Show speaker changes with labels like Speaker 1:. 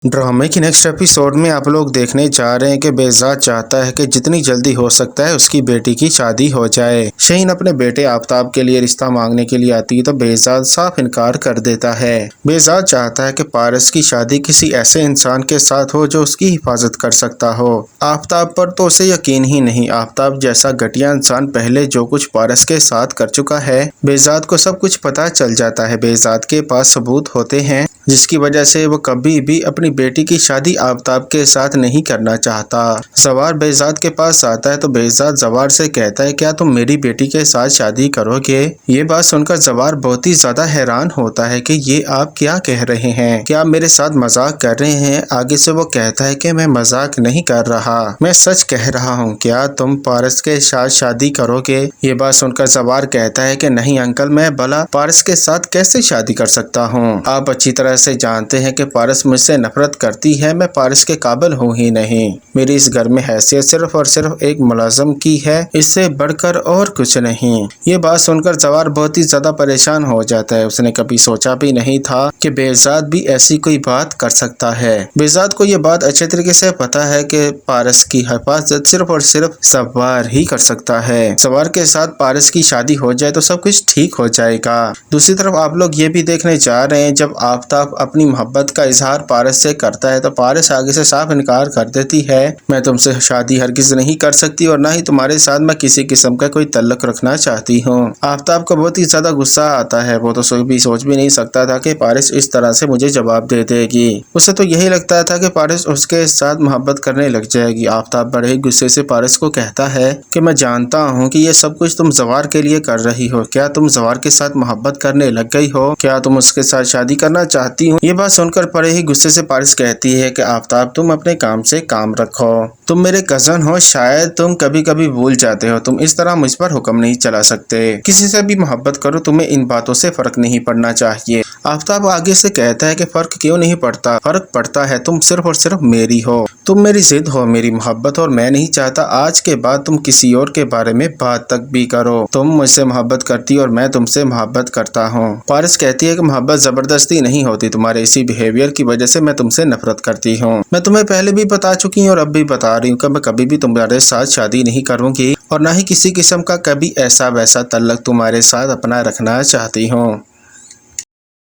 Speaker 1: ड्रामे की next episode में आप लोग देखने जा रहे हैं कि बेहजाद चाहता है कि जितनी जल्दी हो सकता है उसकी बेटी की शादी हो जाए। शहीन अपने बेटे आफ्ताब के लिए रिश्ता मांगने के लिए आती है तो बेहजाद साफ इनकार कर देता है। बेहजाद चाहता है कि पारस की शादी किसी ऐसे इंसान के साथ हो जो उसकी हिफाजत कर सकता हो। आफ्ताब पर तो उसे यकीन ही नहीं। आफ्ताब जैसा घटिया इंसान पहले जो कुछ पारस के साथ कर चुका है, बेहजाद को सब कुछ पता चल जाता है। बेहजाद के पास सबूत होते हैं जिसकी वजह से वो कभी भी अपनी बेटी की शादी आफ्ताब के साथ नहीं करना चाहता। जवार बेहजाद के पास आता है तो बेहजाद जवार से कहता है, क्या तुम मेरी बेटी के साथ शादी करोगे? ये बात सुनकर जवार बहुत ही ज्यादा हैरान होता है कि ये आप क्या कह रहे हैं, क्या आप मेरे साथ मजाक कर रहे हैं? आगे से वो कहता है कि मैं मजाक नहीं कर रहा, मैं सच कह रहा हूँ। क्या तुम पारस के साथ शादी करोगे? ये बात सुनकर जवार कहता है कि नहीं अंकल, मैं भला पारस के साथ कैसे शादी कर सकता हूँ? आप अच्छी तरह से जानते हैं कि पारस मुझसे नफरत करती है, मैं पारस के काबिल हूँ ही नहीं। मेरी इस घर में हैसियत सिर्फ और सिर्फ एक मुलाजिम की है, इससे बढ़कर और कुछ नहीं। ये बात सुनकर जवार बहुत ही ज्यादा परेशान हो जाता है। उसने कभी सोचा भी नहीं था कि बेहजाद भी ऐसी कोई बात कर सकता है। बेहजाद को ये बात अच्छे तरीके से पता है कि पारस की हिफाजत सिर्फ और सिर्फ जवार ही कर सकता है। जवार के साथ पारस की शादी हो जाए तो सब कुछ ठीक हो जाएगा। दूसरी तरफ आप लोग ये भी देखने जा रहे हैं, जब आफ्ताब अपनी मोहब्बत का इजहार पारस से करता है तो पारस आगे से साफ इनकार कर देती है, मैं तुमसे शादी हरगिज नहीं कर सकती और ना ही तुम्हारे साथ मैं किसी किस्म का कोई तल्लुक रखना चाहती हूँ। आफ्ताब को बहुत ही ज्यादा गुस्सा आता है। वो तो सोच भी नहीं सकता था कि पारस इस तरह से मुझे जवाब दे देगी। उसे तो यही लगता था कि पारस उसके साथ मोहब्बत करने लग जाएगी। आफ्ताब बड़े ही गुस्से से पारस को कहता है कि मैं जानता हूँ कि ये सब कुछ तुम जवार के लिए कर रही हो। क्या तुम जवार के साथ मोहब्बत करने लग गई हो? क्या तुम उसके साथ शादी करना चाहती हो? ये बात सुनकर बड़े ही गुस्से से पारस कहती है कि आफ्ताब, तुम अपने काम से काम रखो, तुम मेरे कजन हो, शायद तुम कभी कभी भूल जाते हो, तुम इस तरह मुझ पर हुक्म नहीं चला सकते। किसी से भी मोहब्बत करो, तुम्हें इन बातों से फर्क नहीं पड़ना चाहिए। आफ्ताब आगे से कहता है कि फर्क क्यों नहीं पड़ता, फर्क पड़ता है, तुम सिर्फ और सिर्फ मेरी हो, तुम मेरी जिद हो, मेरी मोहब्बत हो और मैं नहीं चाहता आज के बाद तुम किसी और के बारे में बात तक भी करो। तुम मुझसे मोहब्बत करती और मैं तुमसे मोहब्बत करता हूँ। पारस कहती है कि मोहब्बत जबरदस्ती नहीं होती, तुम्हारे इसी बिहेवियर की वजह से मैं तुमसे नफरत करती हूँ। मैं तुम्हें पहले भी बता चुकी हूँ और अब भी बता रही हूँ कि मैं कभी भी तुम्हारे साथ शादी नहीं करूंगी और ना ही किसी किस्म का कभी ऐसा वैसा तल्लुक तुम्हारे साथ अपना रखना चाहती हूँ।